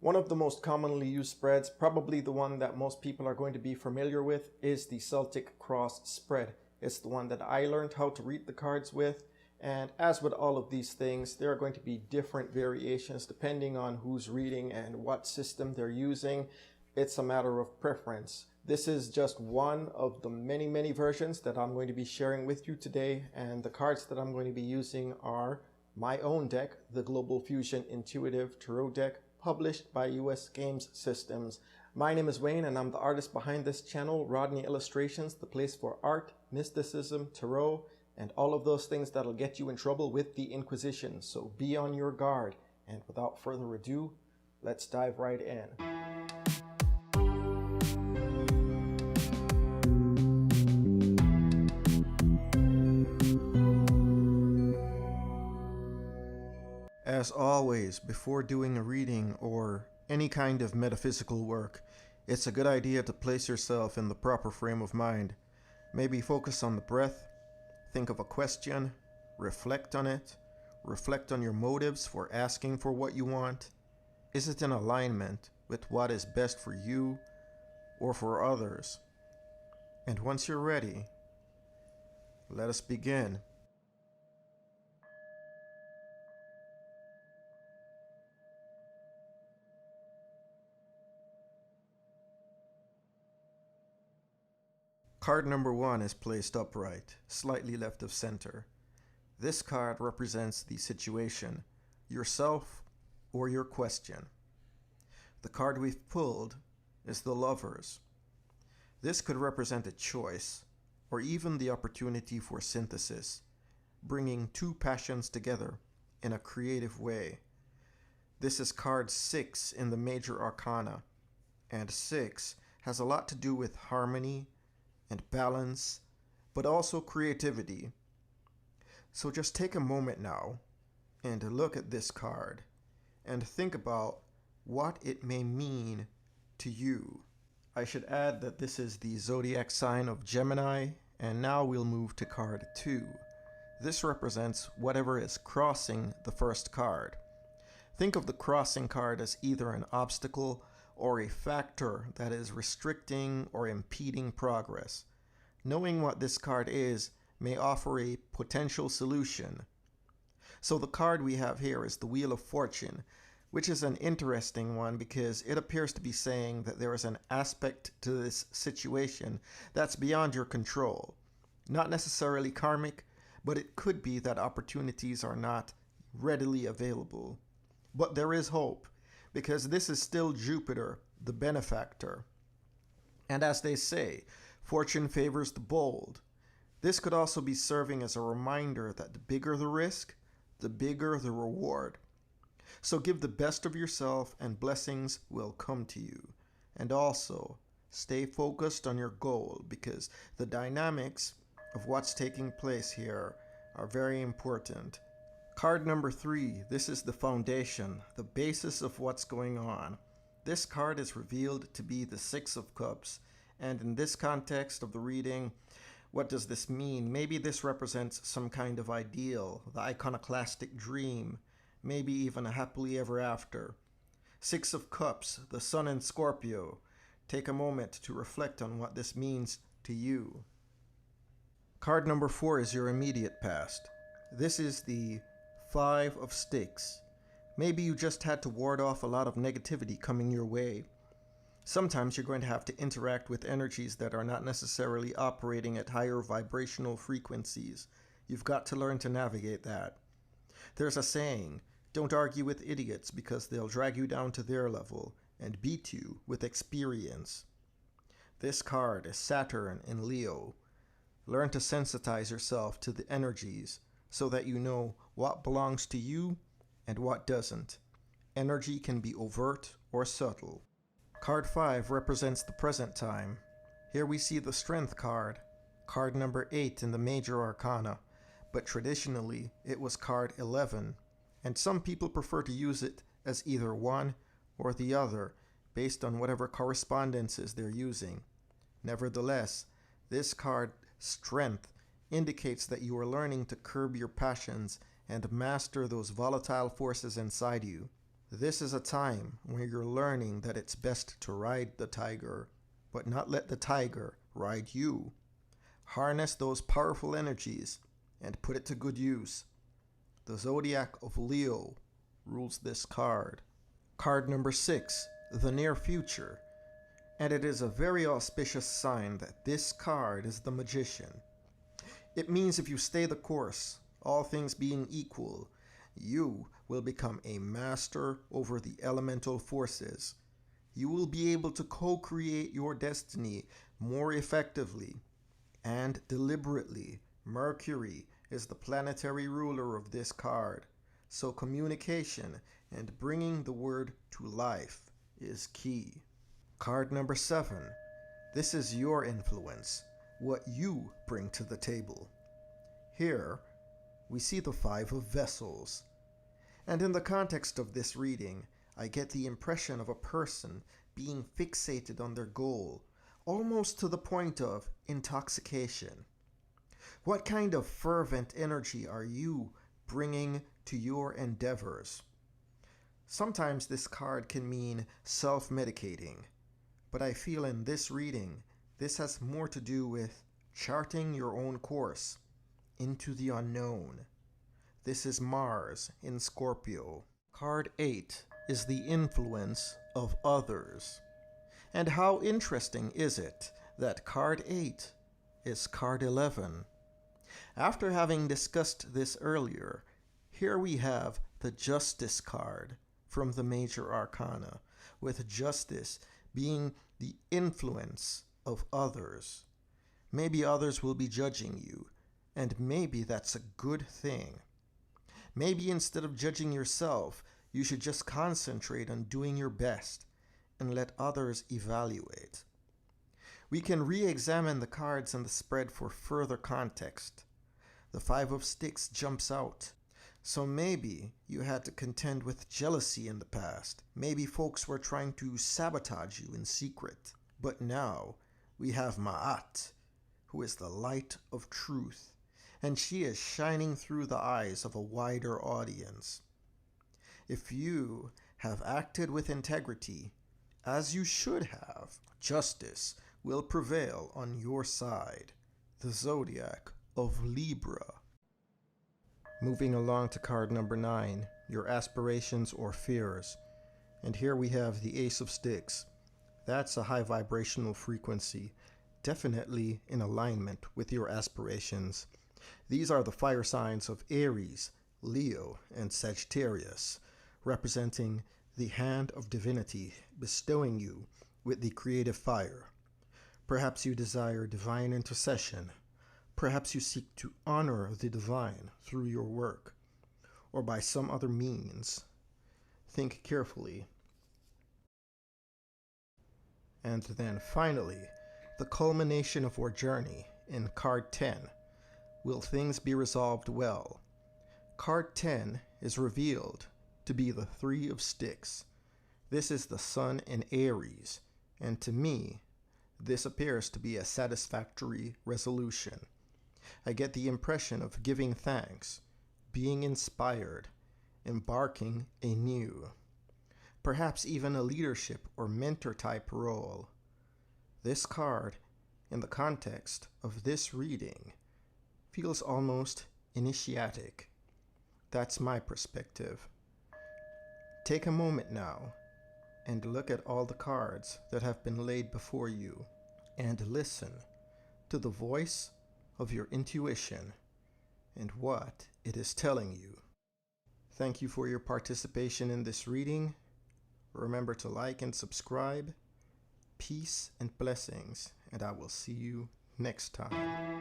One of the most commonly used spreads, probably the one that most people are going to be familiar with, is the Celtic Cross spread. It's the one that I learned how to read the cards with, and as with all of these things, there are going to be different variations depending on who's reading and what system they're using. It's a matter of preference. This is just one of the many versions that I'm going to be sharing with you today, and the cards that I'm going to be using are my own deck, the Global Fusion Intuitive Tarot deck, published by US Games Systems. My name is Wayne and I'm the artist behind this channel, Rodney Illustrations, the place for art, mysticism, tarot, and all of those things that'll get you in trouble with the Inquisition. So be on your guard, and without further ado, let's dive right in. As always, before doing a reading or any kind of metaphysical work, it's a good idea to place yourself in the proper frame of mind. Maybe focus on the breath, think of a question, reflect on it, reflect on your motives for asking for what you want. Is it in alignment with what is best for you or for others? And once you're ready, let us begin. Card number 1 is placed upright, slightly left of center. This card represents the situation, yourself or your question. The card we've pulled is the Lovers. This could represent a choice, or even the opportunity for synthesis, bringing two passions together in a creative way. This is card 6 in the major arcana, and 6 has a lot to do with harmony and balance, but also creativity. So just take a moment now and look at this card and think about what it may mean to you. I should add that this is the zodiac sign of Gemini, and now we'll move to card 2. This represents whatever is crossing the first card. Think of the crossing card as either an obstacle or a factor that is restricting or impeding progress. Knowing what this card is may offer a potential solution. So the card we have here is the Wheel of Fortune, which is an interesting one because it appears to be saying that there is an aspect to this situation that's beyond your control. Not necessarily karmic, but it could be that opportunities are not readily available. But there is hope, because this is still Jupiter, the benefactor. And as they say, fortune favors the bold. This could also be serving as a reminder that the bigger the risk, the bigger the reward. So give the best of yourself and blessings will come to you. And also, stay focused on your goal, because the dynamics of what's taking place here are very important. Card number 3, this is the foundation, the basis of what's going on. This card is revealed to be the 6 of Cups, and in this context of the reading, what does this mean? Maybe this represents some kind of ideal, the iconoclastic dream, maybe even a happily ever after. 6 of Cups, the Sun in Scorpio. Take a moment to reflect on what this means to you. Card number 4 is your immediate past. This is the 5 of Sticks. Maybe you just had to ward off a lot of negativity coming your way. Sometimes you're going to have to interact with energies that are not necessarily operating at higher vibrational frequencies. You've got to learn to navigate that. There's a saying, don't argue with idiots because they'll drag you down to their level and beat you with experience. This card is Saturn in Leo. Learn to sensitize yourself to the energies so that you know what belongs to you and what doesn't. Energy can be overt or subtle. Card 5 represents the present time. Here we see the Strength card, card number 8 in the major arcana, but traditionally it was card 11, and some people prefer to use it as either one or the other based on whatever correspondences they're using. Nevertheless, this card, Strength, indicates that you are learning to curb your passions and master those volatile forces inside you. This is a time where you're learning that it's best to ride the tiger, but not let the tiger ride you. Harness those powerful energies and put it to good use. The zodiac of Leo rules this card. Card number 6, the near future. And it is a very auspicious sign that this card is the magician. It means if you stay the course, all things being equal, you will become a master over the elemental forces. You will be able to co-create your destiny more effectively and deliberately. Mercury is the planetary ruler of this card, so communication and bringing the word to life is key. Card number 7. This is your influence, what you bring to the table. Here, we see the 5 of Vessels. And in the context of this reading, I get the impression of a person being fixated on their goal, almost to the point of intoxication. What kind of fervent energy are you bringing to your endeavors? Sometimes this card can mean self-medicating, but I feel in this reading, this has more to do with charting your own course into the unknown. This is Mars in Scorpio. Card 8 is the influence of others. And how interesting is it that card 8 is card 11? After having discussed this earlier, here we have the Justice card from the Major Arcana, with justice being the influence of others. Maybe others will be judging you, and maybe that's a good thing. Maybe instead of judging yourself, you should just concentrate on doing your best and let others evaluate. We can re-examine the cards and the spread for further context. The 5 of Sticks jumps out. So maybe you had to contend with jealousy in the past. Maybe folks were trying to sabotage you in secret. But now we have Ma'at, who is the light of truth, and she is shining through the eyes of a wider audience. If you have acted with integrity, as you should have, justice will prevail on your side. The zodiac of Libra. Moving along to card number 9, your aspirations or fears. And here we have the Ace of Sticks. That's a high vibrational frequency, definitely in alignment with your aspirations. These are the fire signs of Aries, Leo, and Sagittarius, representing the hand of divinity bestowing you with the creative fire. Perhaps you desire divine intercession. Perhaps you seek to honor the divine through your work, or by some other means. Think carefully. And then finally, the culmination of our journey in card 10. Will things be resolved well? Card 10 is revealed to be the 3 of Sticks. This is the Sun in Aries, and to me, this appears to be a satisfactory resolution. I get the impression of giving thanks, being inspired, embarking anew. Perhaps even a leadership or mentor type role. This card, in the context of this reading, feels almost initiatic. That's my perspective. Take a moment now and look at all the cards that have been laid before you and listen to the voice of your intuition and what it is telling you. Thank you for your participation in this reading. Remember to like and subscribe. Peace and blessings, and I will see you next time.